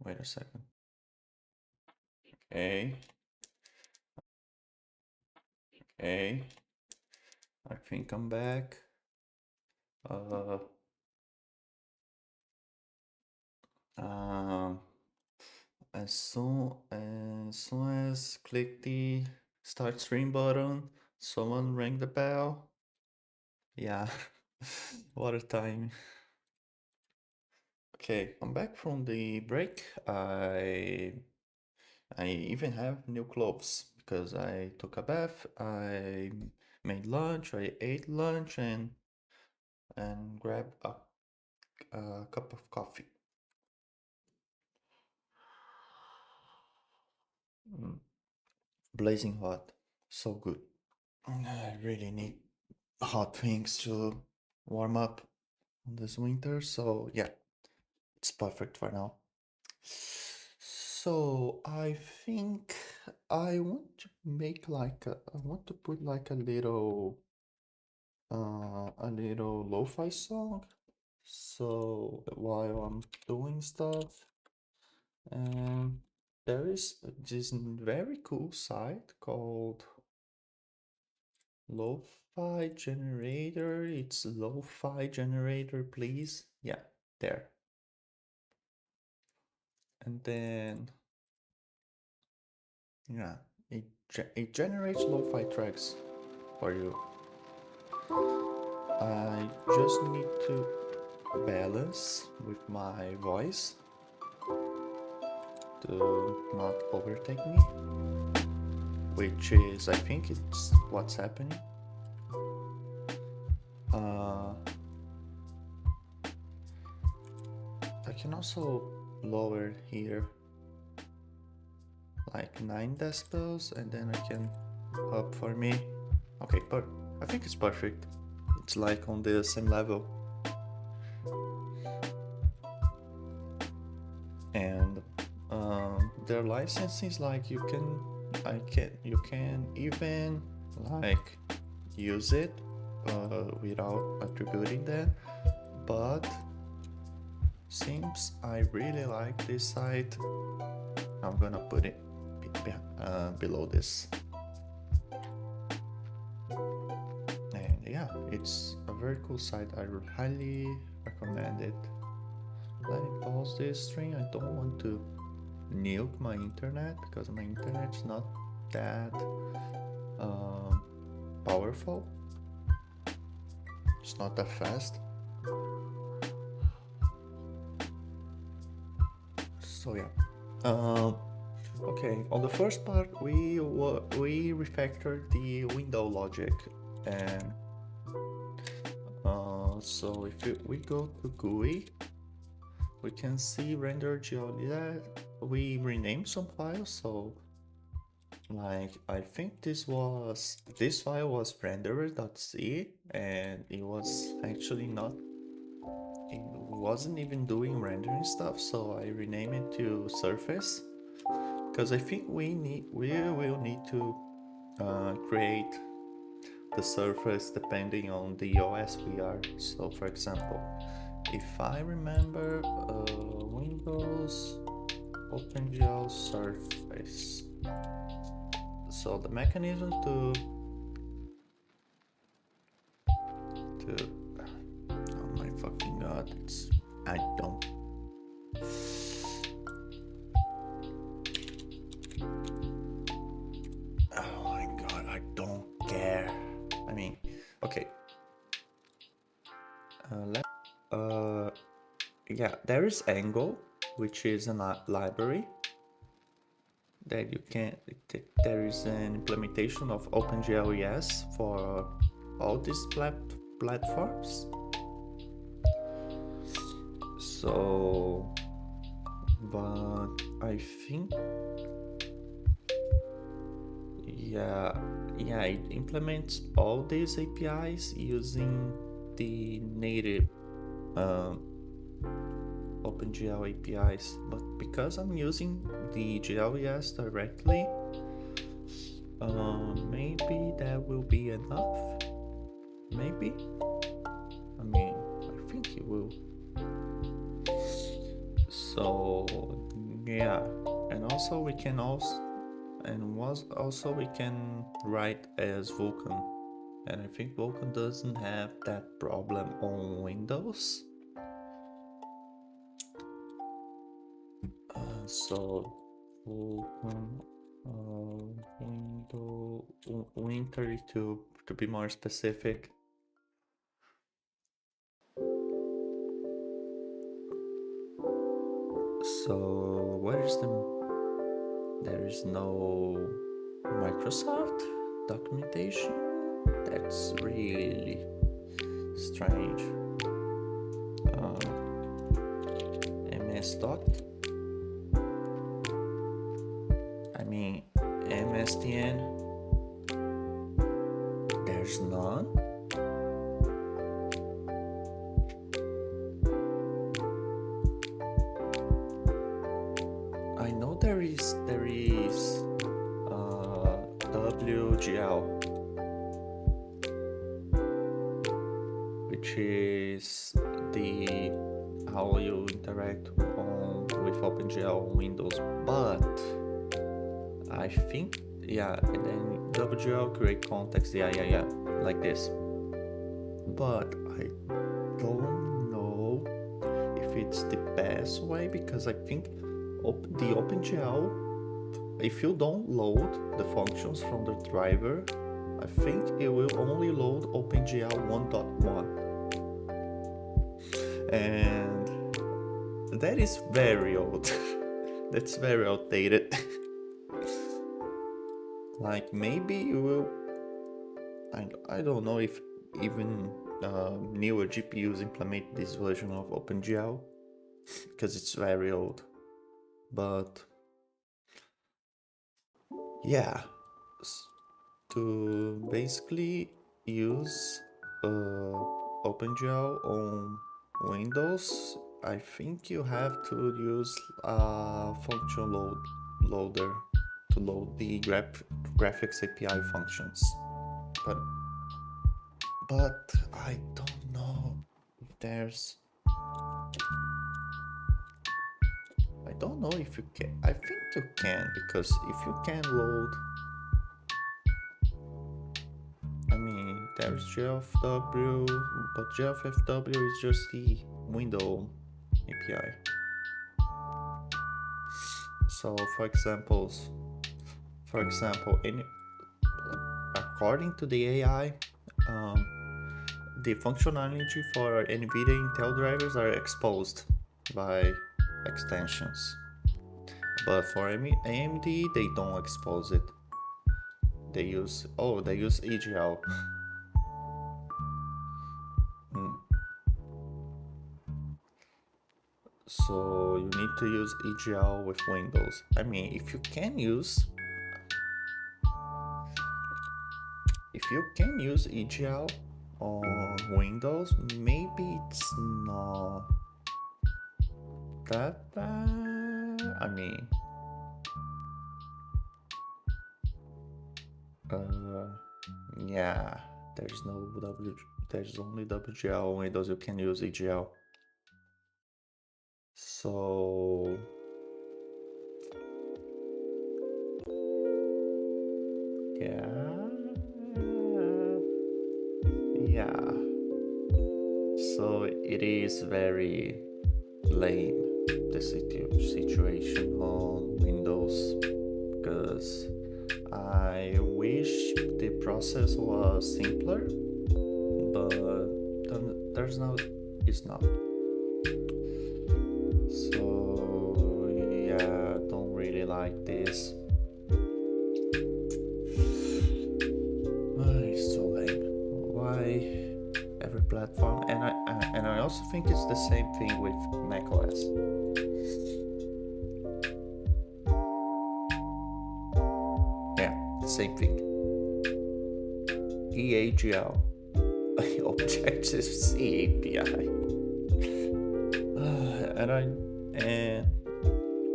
Wait a second. Okay. Okay. I think I'm back. Uh, um, as soon as click the start stream button, someone rang the bell. Yeah, what a time. Okay, I'm back from the break. I even have new clothes because I took a bath, I made lunch, I ate lunch and grabbed a cup of coffee. Mm, blazing hot, so good. I really need hot things to warm up on this winter, so yeah, it's perfect for now. So I think I want to make I want to put like a little lo-fi song. So while I'm doing stuff, and there is this very cool site called Lo-fi generator. It's lo-fi generator, please. Yeah, there. And then yeah, it generates lo-fi tracks for you. I just need to balance with my voice to not overtake me, which is, I think it's what's happening. I can also lower here like 9 decibels, and then I can up for me. Okay, but I think it's perfect. It's like on the same level. And their licensing is like you can even like use it without attributing that. But since I really like this site, I'm gonna put it below this. And yeah, it's a very cool site. I would highly recommend it. Let me pause this stream. I don't want to nuke my internet because my internet's not that powerful. It's not that fast. So yeah. Okay, on the first part we refactored the window logic, and so if we go to GUI, we can see render geodet. We renamed some files, so like I think this file was renderer.c, and it was actually not, it wasn't even doing rendering stuff, so I renamed it to surface, because I think we will need to create the surface depending on the OS we are. So for example, if I remember, Windows OpenGL surface. So the mechanism to oh my fucking god, I don't. Oh my god, I don't care. I mean, okay. Yeah, there is Angle, which is a library that you can. There is an implementation of OpenGL ES for all these platforms. So, but I think, yeah, it implements all these APIs using the native OpenGL APIs, but because I'm using the GLES directly, maybe that will be enough. Maybe. I mean, I think it will. So also we can write as Vulkan, and I think Vulkan doesn't have that problem on Windows. So Vulkan Win32 to be more specific. So there is no Microsoft documentation? That's really strange. MS Doc? I mean, MSDN? There's none? I know there is WGL, which is how you interact with OpenGL on Windows, but I think, yeah, and then WGL create context, yeah, like this. But I don't know if it's the best way, because I think the OpenGL, if you don't load the functions from the driver, I think it will only load OpenGL 1.1. And that is very old. That's very outdated. Like, maybe it will... I don't know if even newer GPUs implement this version of OpenGL, because it's very old. But yeah, to basically use OpenGL on Windows, I think you have to use a function loader to load the graphics API functions. But I don't know if there's... I don't know if you can. I think you can, because if you can load... I mean, there's GFW, but GFW is just the window API. So, for example, according to the AI, the functionality for NVIDIA Intel drivers are exposed by extensions, but for AMD they don't expose it. They use EGL. So you need to use EGL with Windows. I mean, if you can use EGL on Windows, maybe it's not that bad. I mean, yeah, there's only WGL on Windows. You can use EGL. So yeah. So it is very lame, the situation on Windows, because I wish the process was simpler, but it's not. So yeah, don't really like this. It's so lame. Why every platform? And I also think it's the same thing with macOS. Yeah, same thing. EAGL, Objective-C API,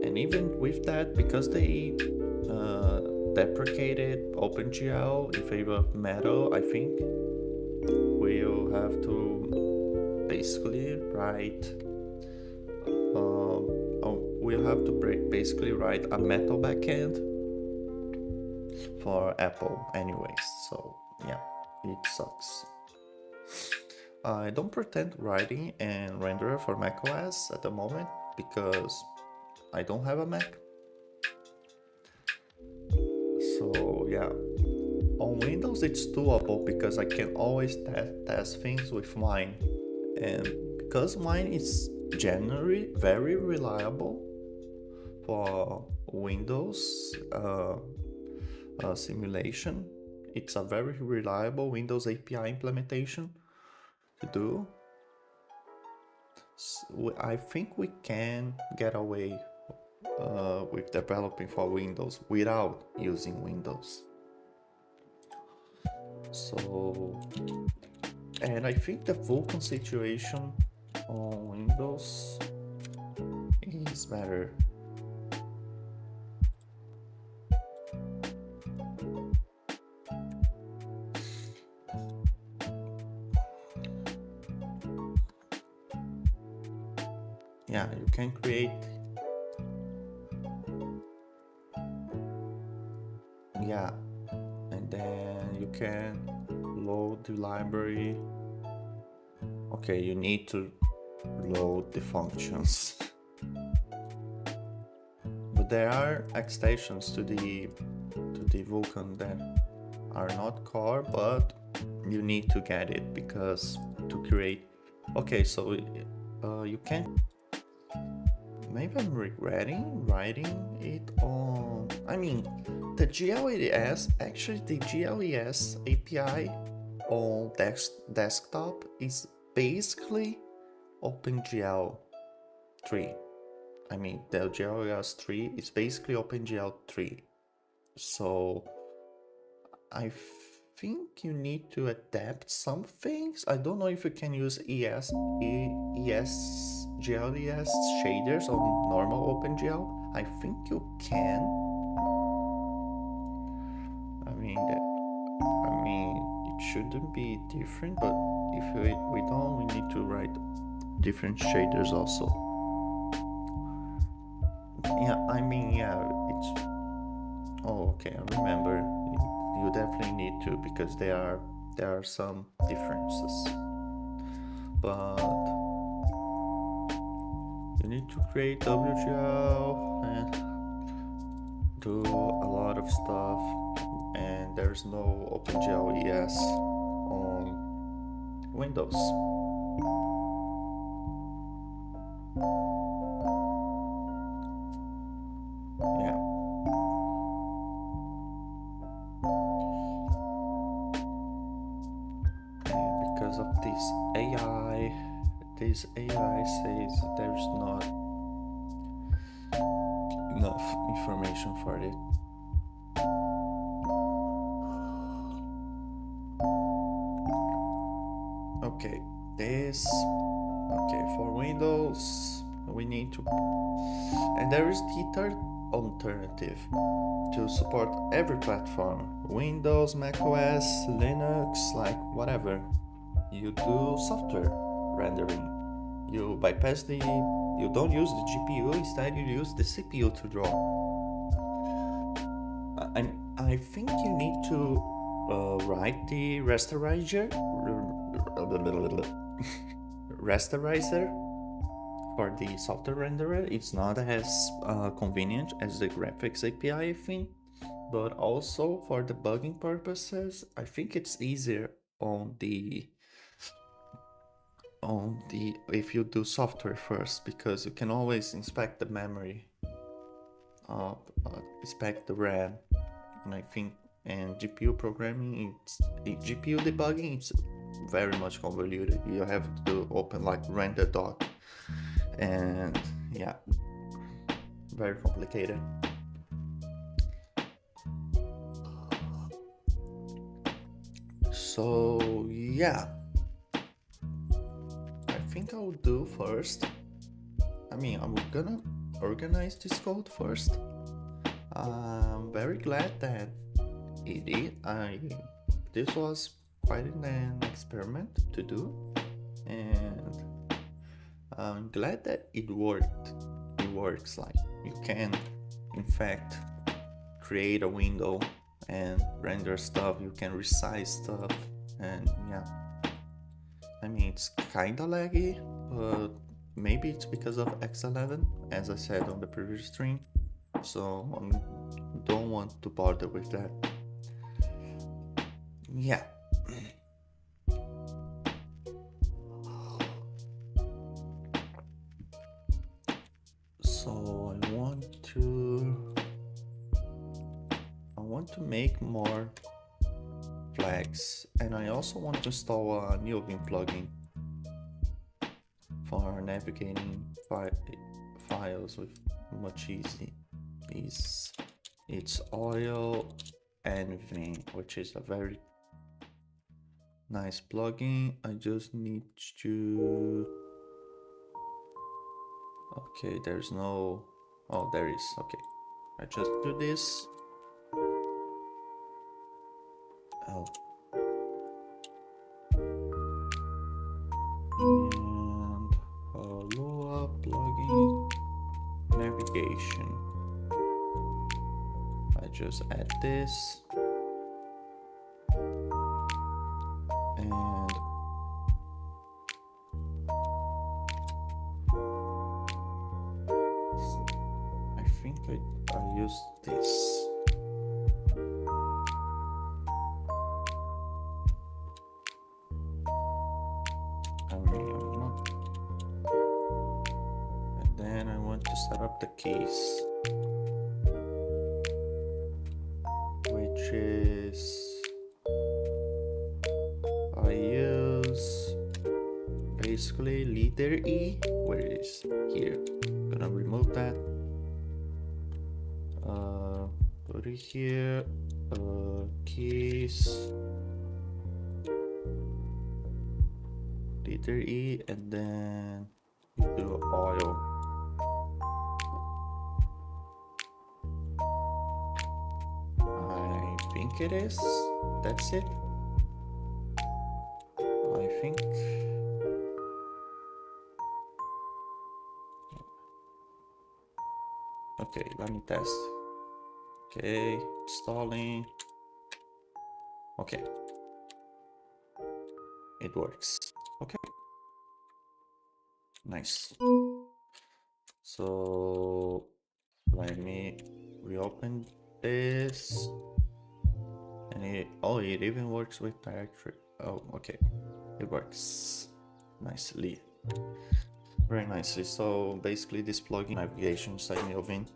and even with that, because they deprecated OpenGL in favor of Metal, I think we'll have to basically write we'll have to basically write a metal backend for Apple anyways, so yeah, it sucks. I don't pretend writing and renderer for macOS at the moment because I don't have a Mac. So yeah, on Windows it's doable because I can always test things with mine, and because mine is generally very reliable for Windows simulation. It's a very reliable Windows API implementation to do. So I think we can get away with developing for Windows without using Windows. So, and I think the Vulkan situation on Windows is better. Yeah, you can create. Yeah, and then you can load the library. Okay, you need to load the functions. But there are extensions to the Vulkan that are not core, but you need to get it because to create. Okay, so you can. Maybe I'm regretting writing it on. I mean, the GLES, actually, the GLES API on desktop is basically OpenGL 3. I mean, the GLES 3 is basically OpenGL 3. So I think you need to adapt some things. I don't know if you can use GLES shaders on normal OpenGL. I think you can. I mean, it shouldn't be different, but if we don't, we need to write different shaders also. Yeah, I mean, yeah, it's. Oh, okay, I remember. You definitely need to because there are some differences, but you need to create WGL and do a lot of stuff, and there's no OpenGL ES on Windows. Yeah. And because of this AI says there's not enough information for it. Okay, for Windows we need to, and there is the third alternative to support every platform: Windows, macOS, Linux, like whatever. You do software rendering. You bypass you don't use the GPU, instead you use the CPU to draw. I think you need to write the rasterizer for the software renderer. It's not as convenient as the graphics API, I think, but also for debugging purposes, I think it's easier on the if you do software first, because you can always inspect the memory, inspect the RAM, and I think, and GPU programming, GPU debugging, it's very much convoluted. You have to open like render doc, and yeah, very complicated. So yeah, I think I'll do first. I mean, I'm gonna organize this code first. I'm very glad that this was quite an experiment to do, and I'm glad that it worked. It works. Like you can, in fact, create a window and render stuff. You can resize stuff, and yeah. I mean, it's kinda laggy, but maybe it's because of X11, as I said on the previous stream. So I don't want to bother with that. Yeah. So I want to make more flags, and I also want to install a Neovim plugin for navigating files with much ease. It's oil and Vim, which is a very nice plugin. I just need to... Okay, there's no... Oh, there is. Okay, I just do this. Oh. And Lua plugin navigation. I just add this. And I think I use this. And then I want to set up the keys, which is I use basically leader E, where it is here. I'm gonna remove that. Put it here. Keys. Leader E, and then do oil. I think it is. That's it. I think. Okay, let me test. Okay, installing. Okay. It works. Okay. Nice. So let me reopen this. And it even works with directory. Oh, okay. It works nicely. Very nicely. So basically this plugin navigation inside Neovim.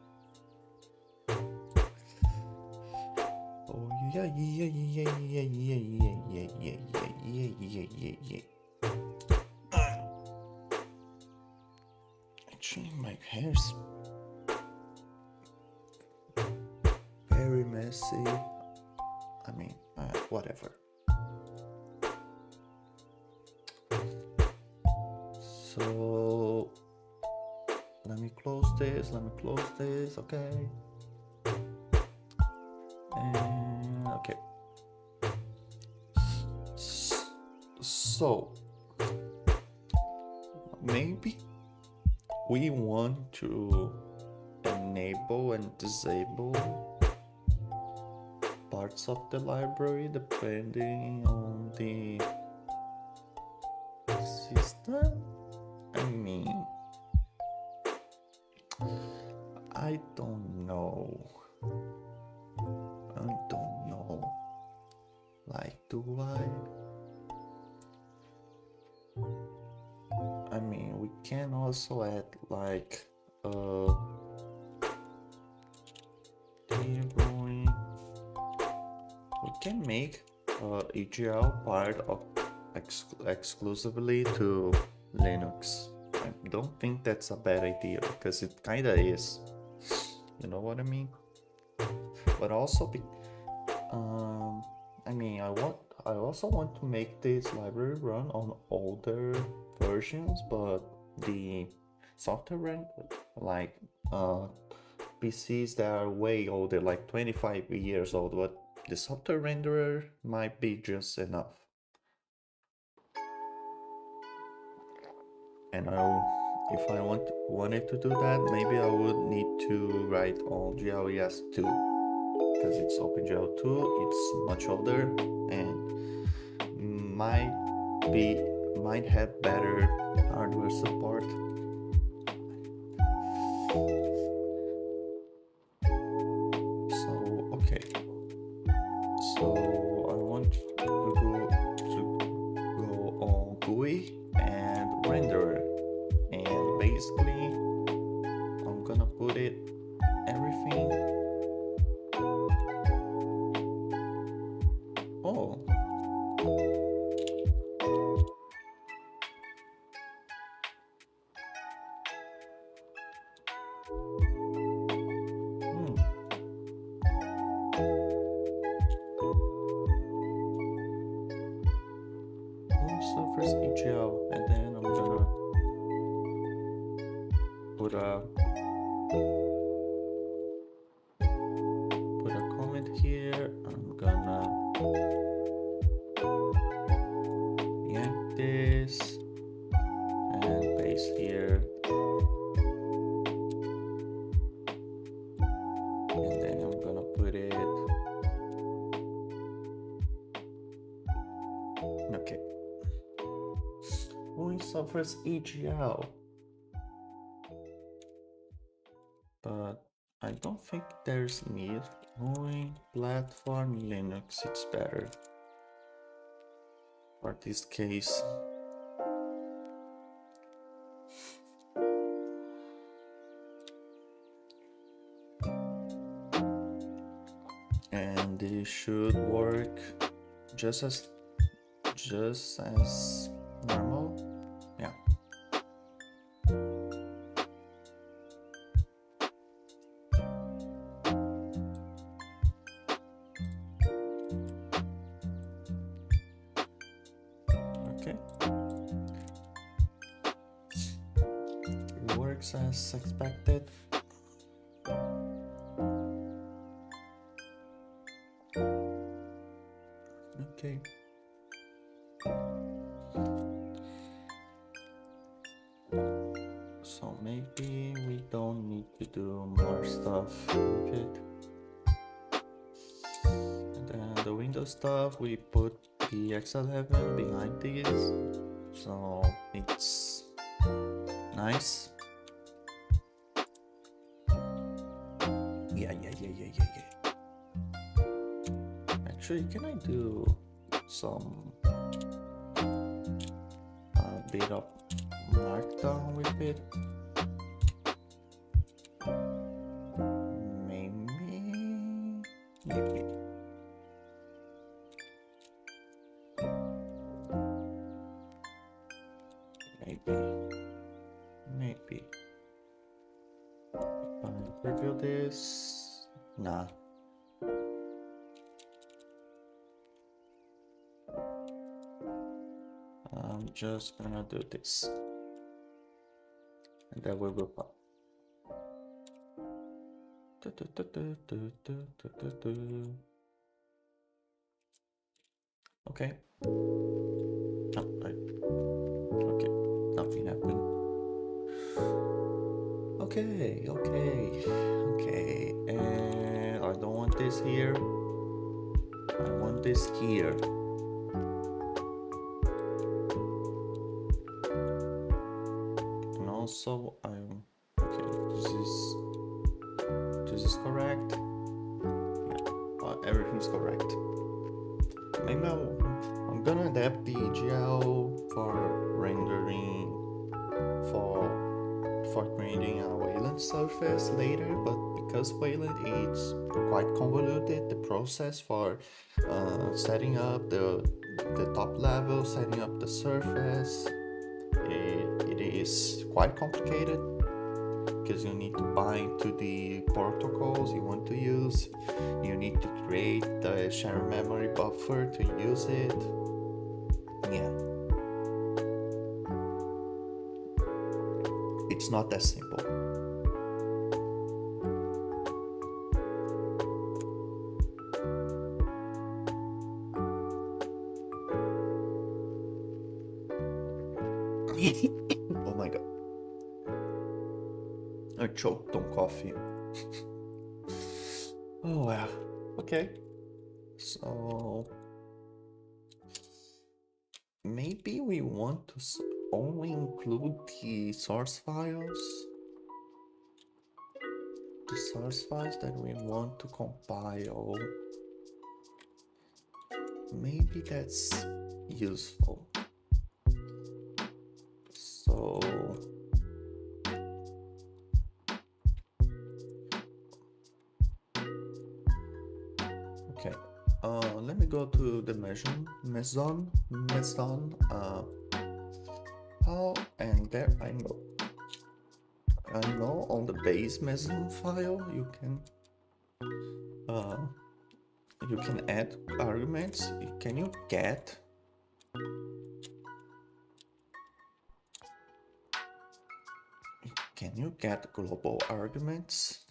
Oh yeah. Actually, my hair's very messy. I mean, whatever. So let me close this. Okay. And okay. So maybe we want to enable and disable parts of the library depending on the system. I mean, I don't know. Like, do I mean, we can also add like we can make EGL part of exclusively to Linux. I don't think that's a bad idea, because it kinda is. You know what I mean? But also, I mean, I also want to make this library run on older versions, but the software like PCs that are way older, like 25 years old, but the software renderer might be just enough. And if I wanted to do that, maybe I would need to write on GLES 2 because it's OpenGL 2. It's much older and might might have better hardware support. So okay. So I want to go on GUI and renderer, and basically I'm gonna put it everything. Oh. So first EGL, and then I'm gonna put a comment here. I'm gonna yank this and paste here, and then I'm gonna put it. Okay. Who suffers EGL? But I don't think there's need. Going platform Linux, it's better for this case. And it should work just as normal. Yeah. Okay. It works as expected. Okay. So maybe we don't need to do more stuff with it. And then the Windows stuff, we put the X11 behind these, so it's nice. Yeah. Actually, can I do some bit of markdown with it? Maybe. If I preview this, nah. I'm just gonna do this, and that will be fun. Okay. Okay, nothing happened. Okay, and I don't want this here. I want this here. And also I'm okay, this is correct. Yeah, everything's correct. Maybe I'm gonna adapt the EGL for rendering for creating a Wayland surface later, but because Wayland is quite convoluted, the process for setting up the top level, setting up the surface, it is quite complicated because you need to bind to the protocols you want to use. You need to create the shared memory buffer to use it. Yeah. It's not that simple. Oh my god. I choked on coffee. Oh well. Okay. So maybe we want to only include the source files. The source files that we want to compile. Maybe that's useful. So okay, let me go to the Maison, and there I know on the base Maison file you can add arguments. Can you get global arguments?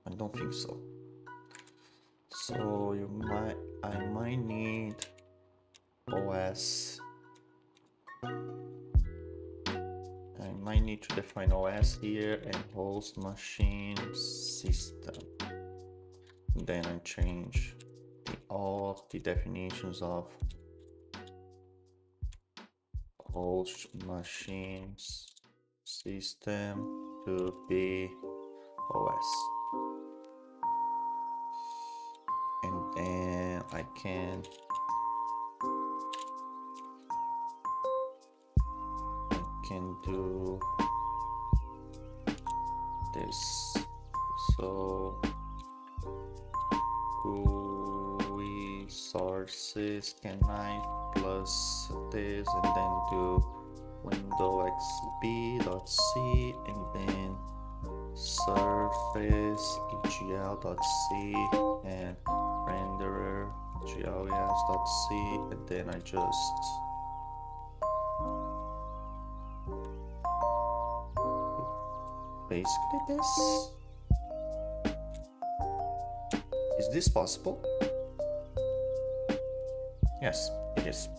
I don't think so. So I might need OS. I might need to define OS here and host machine system. Then I change all of the definitions of host machines system to be OS. And then I can do this. So GUI sources can I plus this, and then do window xb.c, and then surface egl.c and renderer gls.c, and then I just basically this. Is this possible? Yes, it is.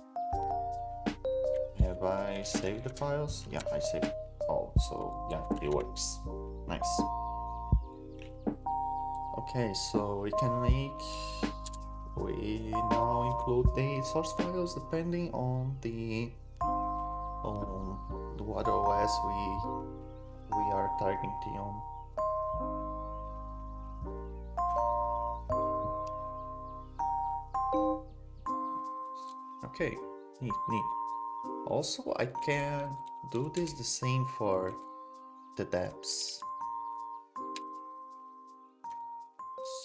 Have I saved the files? Yeah, I saved. Oh, so yeah, it works. Nice. Okay, so we now include the source files depending on what OS we are targeting on. Okay, neat. Also, I can do this the same for the depths.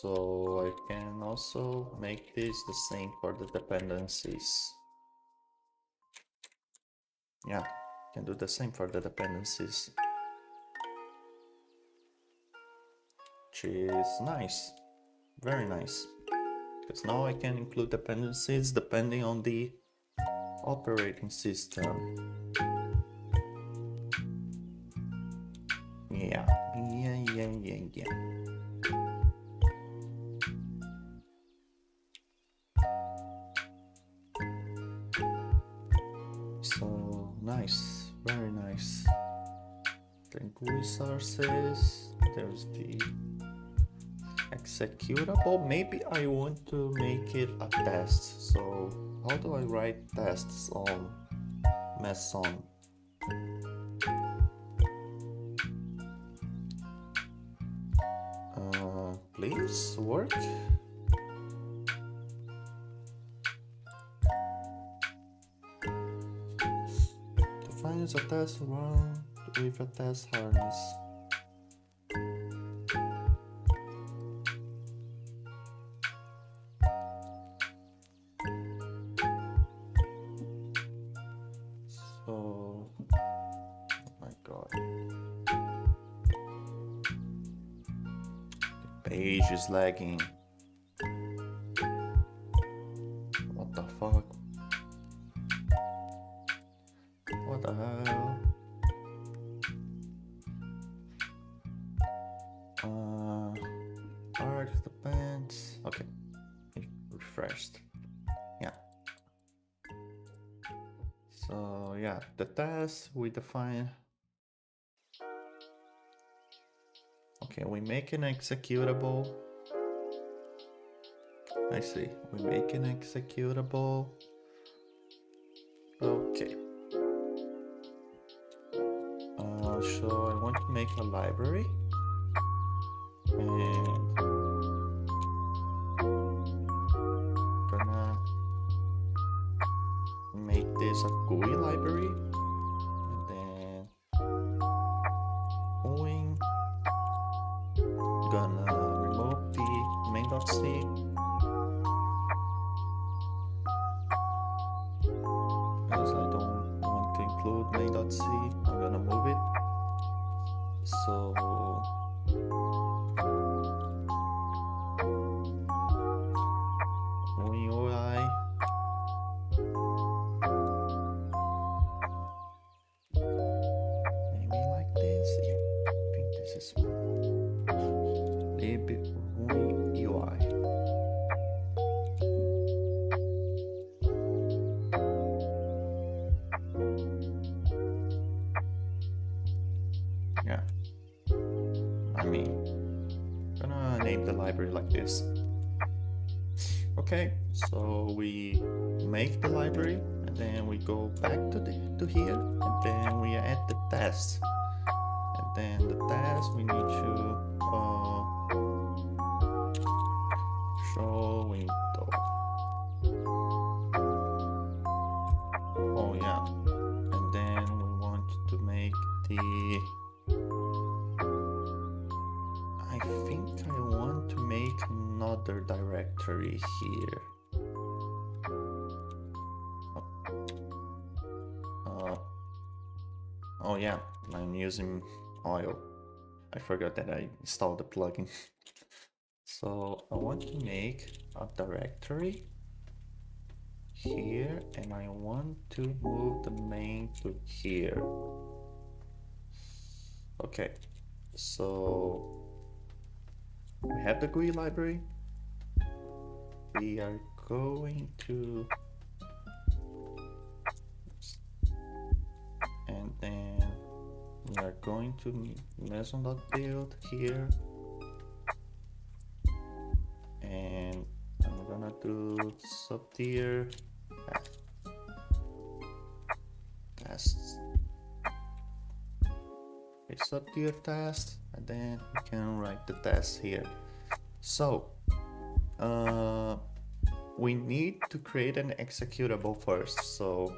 So I can also make this the same for the dependencies. Yeah, can do the same for the dependencies. Which is nice, very nice. Because now I can include dependencies depending on the operating system. Yeah. So nice, very nice. Then GUI sources, there's the executable. Maybe I want to make it a test. So how do I write tests on Maison? Please work. Defines a test run with a test harness. So, oh my god. The page is lagging. What the fuck? So yeah, the task we define. Okay, we make an executable. I see. We make an executable. Okay. So I want to make a library, and gonna make this a GUI library, and then going gonna remove the main.c, because I don't want to include main.c. I'm gonna move it. So GUI UI, maybe like this. Yeah, I think this is lib GUI UI. Yeah, I mean, gonna name the library like this. Okay, so we make the library, and then we go back to here, and then we add the test, and then the test we need to show window. Oh yeah, and then we want to make the. I think I want to make another directory here. Oh yeah, I'm using oil. I forgot that I installed the plugin. So I want to make a directory here, and I want to move the main to here. Okay, so we have the GUI library. We are going to, and then we are going to meson.build here, and I'm gonna do subtier tests. A subtier test, and then we can write the test here. So we need to create an executable first. So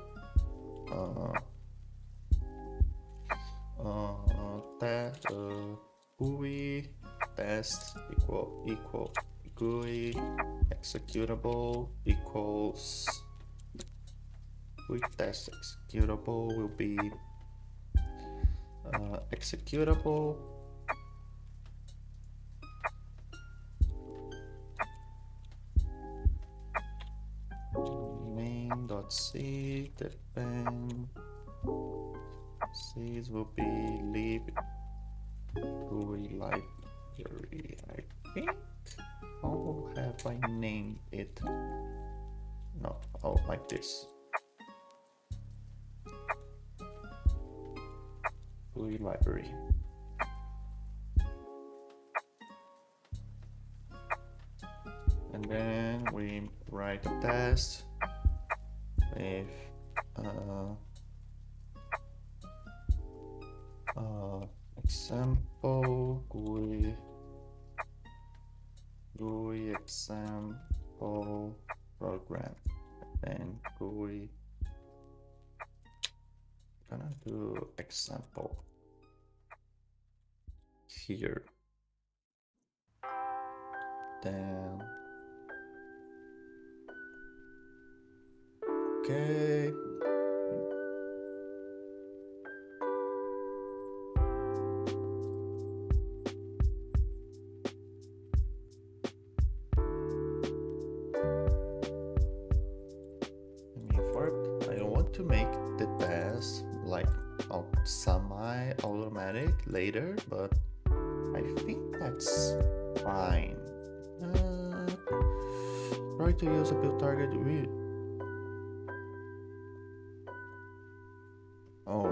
GUI test equal GUI executable equals GUI test executable will be executable main.c depend C's will be lib GUI library. I think how have I named it? No, oh, like this. GUI library. And then we write a test with example GUI example program, and GUI gonna do example here. Then okay. I want to make the test like semi-automatic later, but I think that's fine. Try to use a build target with. Oh.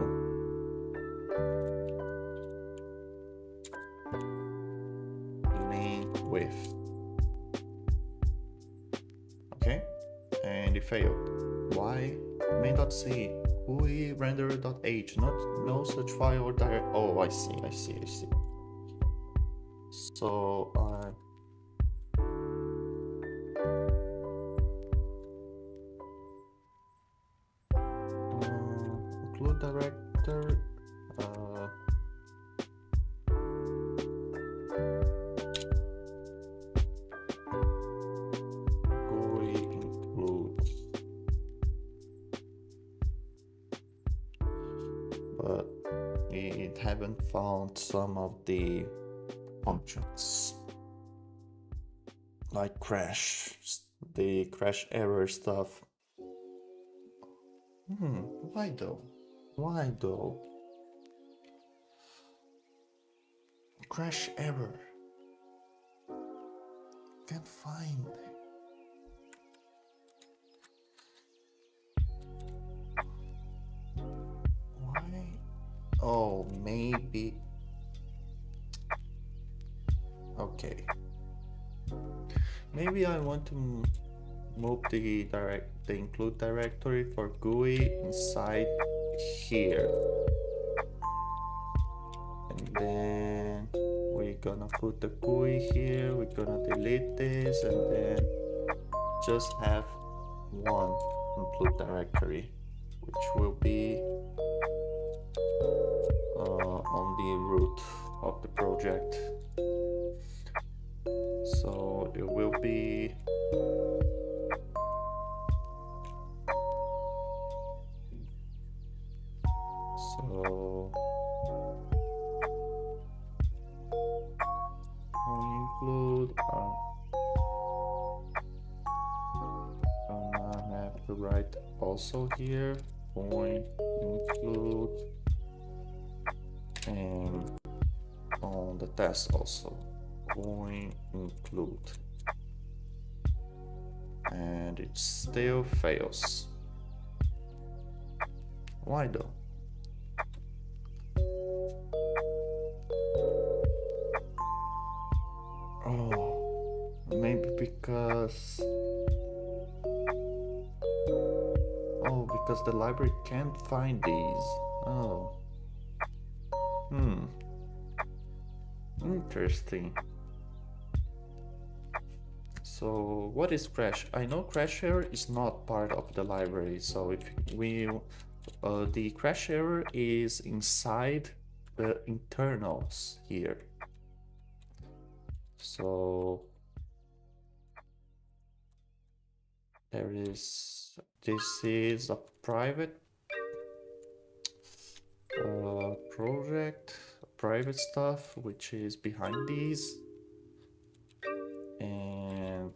Link with. Okay, and it failed. Why? Main.c GUI render.h, no such file or direct. Oh, I see. So include director. GUI include, but it haven't found some of the functions like crash, the crash error stuff. Why though? Crash error. Can't find. Why? Oh, maybe. Okay. Maybe I want to move the include directory for GUI inside here. And then we're gonna put the GUI here, we're gonna delete this, and then just have one include directory, which will be on the root of the project. So it will be include. Gonna have to write also here point include, and on the test also point include, and it still fails. Why though? Oh, maybe because the library can't find these. Oh. Interesting. So what is crash? I know crash error is not part of the library. So if we the crash error is inside the internals here. So there is, this is a private project, private stuff, which is behind these. And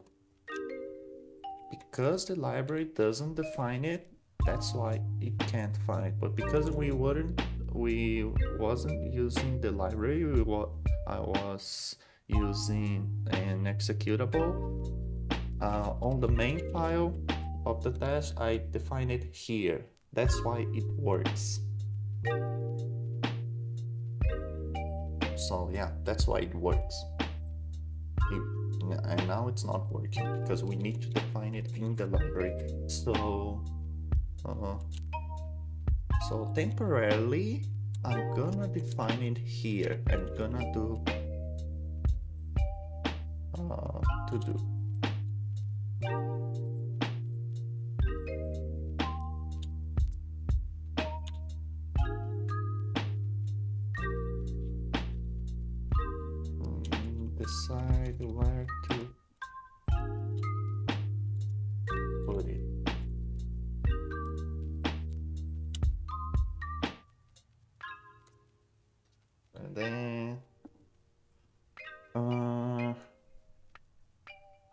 because the library doesn't define it, that's why it can't find. But because we wasn't using the library, I was using an executable on the main file of the test. I define it here. That's why it works. So yeah, that's why it works. And now it's not working because we need to define it in the library. So so temporarily I'm gonna define it here and gonna do to do. Decide where to put it. And then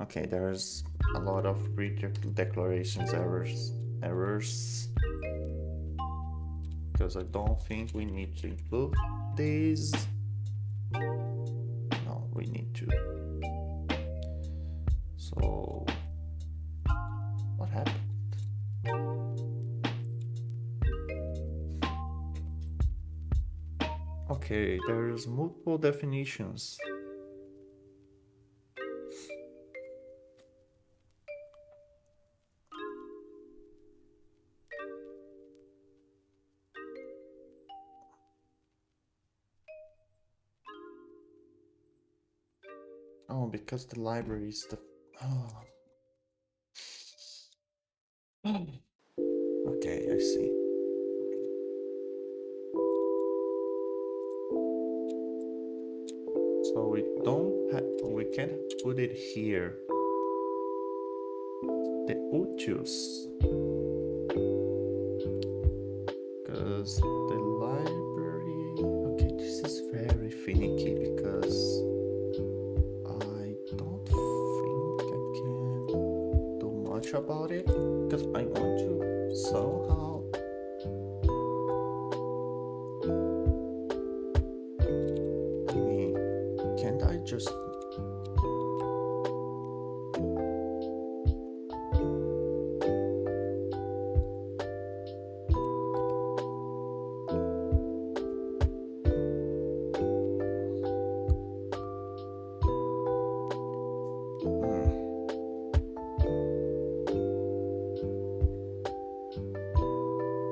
okay, there's a lot of reject declarations errors because I don't think we need to include these. No, we need to. So what happened? Okay, there's multiple definitions. Oh, because the library is the... Oh. Okay, I see. So we can't put it here. The Uchius. Because the library... Okay, this is very finicky because I don't think I can do much about it. Because I want to somehow... I mean, can't I just...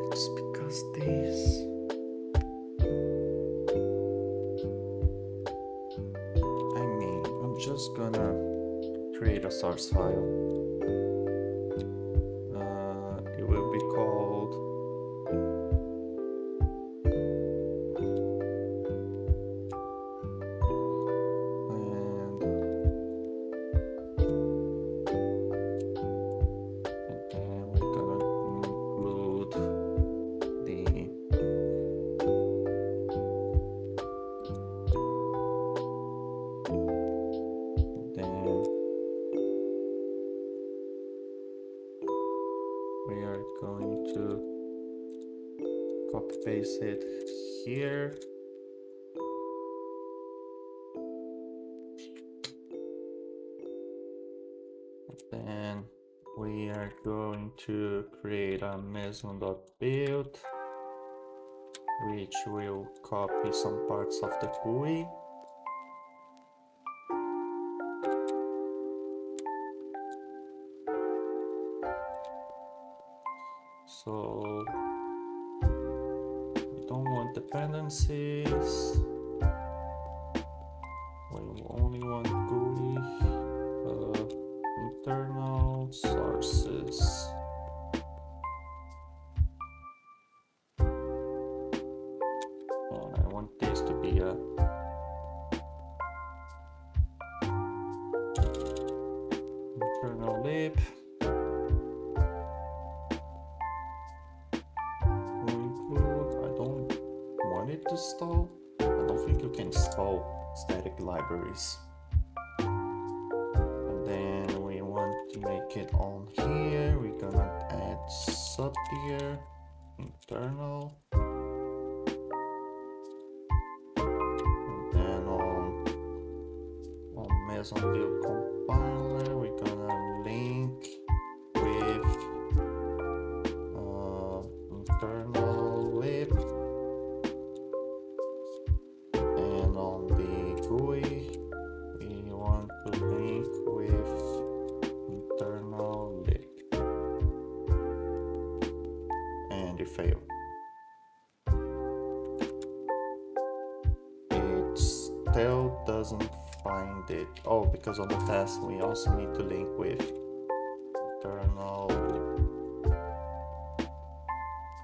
It's because this... I mean, I'm just gonna create a source file. It will be called and then we're gonna include the then we are going to copy paste it here. Then we are going to create a mason.build, which will copy some parts of the GUI. So we don't want dependencies. We only want GUI, internal sources. And I want this to be a internal lib. I don't want it to stall. I don't think you can stall static libraries. And then we want to make it on here. We're gonna add subtier internal. And then on Mason build compiler, we're gonna link with internal lib. And on the GUI, we want to link with internal lib. And it failed. It still doesn't find it. Oh, because on the test we also need to link with internal lib.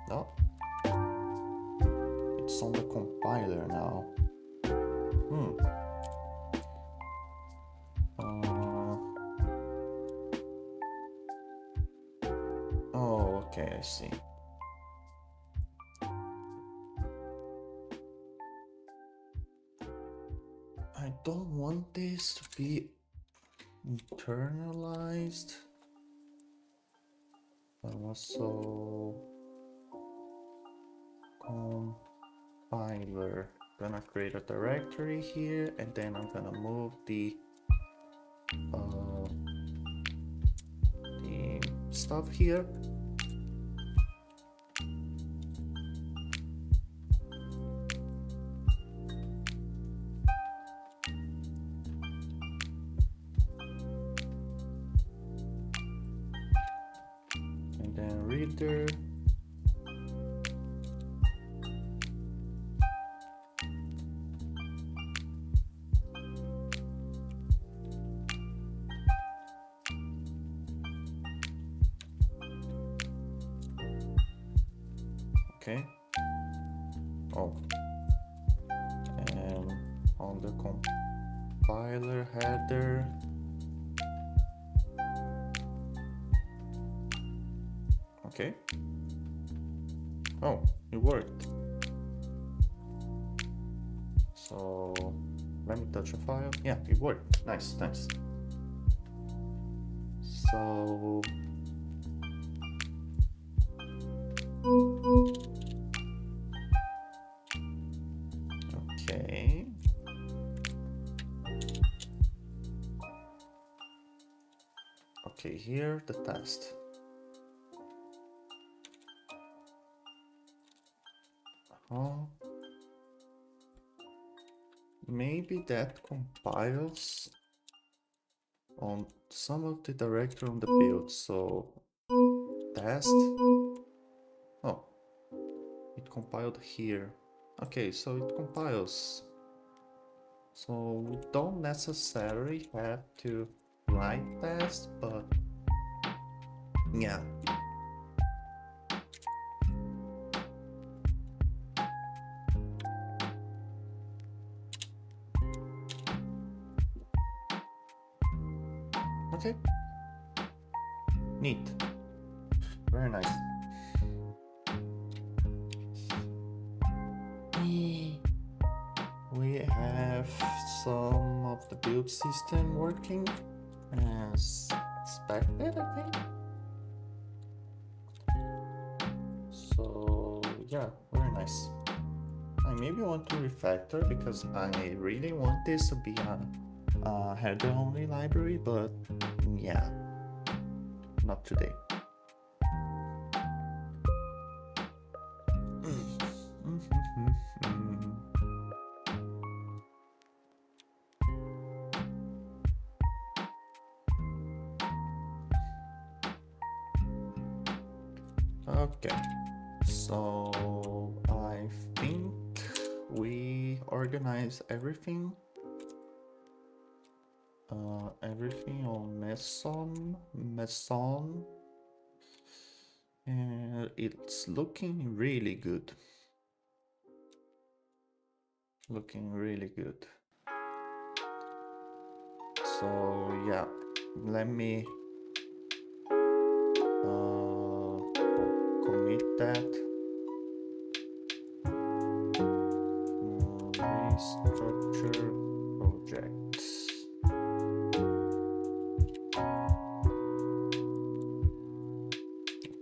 No, it's on the compiler now. Oh, okay, I see. I don't want this to be internalized. Also, compiler. Gonna create a directory here, and then I'm gonna move the stuff here. reader. Okay. Oh. And on the compiler header. Okay. Oh, it worked. So let me touch a file. Yeah, it worked. Nice, nice. So okay. Okay, here the test. Maybe that compiles on some of the directory on the build. So test. Oh, it compiled here. Okay, so it compiles. So we don't necessarily have to write test, but yeah. Okay. Neat. Very nice. We have some of the build system working as expected, I think. So yeah, very nice. I maybe want to refactor because I really want this to be a header only library, but yeah, not today. Okay, so I think we organize everything. Everything on Meson, and it's looking really good. Looking really good. So yeah, let me commit that. Restructure projects.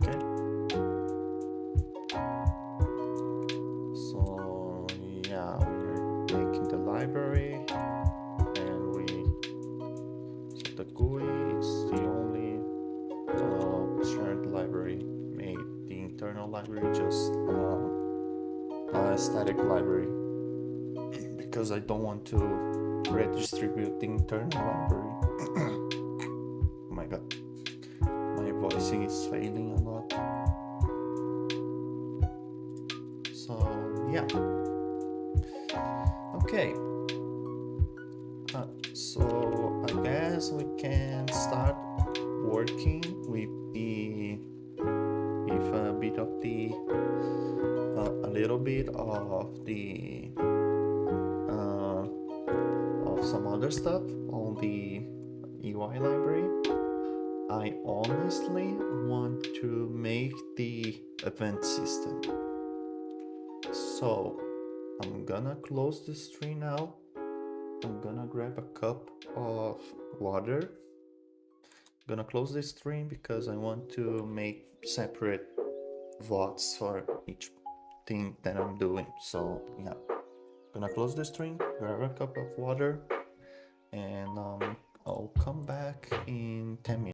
Okay. So yeah, we're making the library, and so the GUI is the only shared library made. The internal library just a static library because I don't want to redistribute the internal library. Oh my god, my voicing is failing a lot. So yeah, okay. So I guess we can start working with a bit of the a little bit of the of some other stuff on the UI library. I honestly want to make the event system. So I'm gonna close the stream now. I'm gonna grab a cup of water. I'm gonna close the stream because I want to make separate VODs for each thing that I'm doing. So yeah, gonna close the stream, grab a cup of water, and I'll come back in 10 minutes.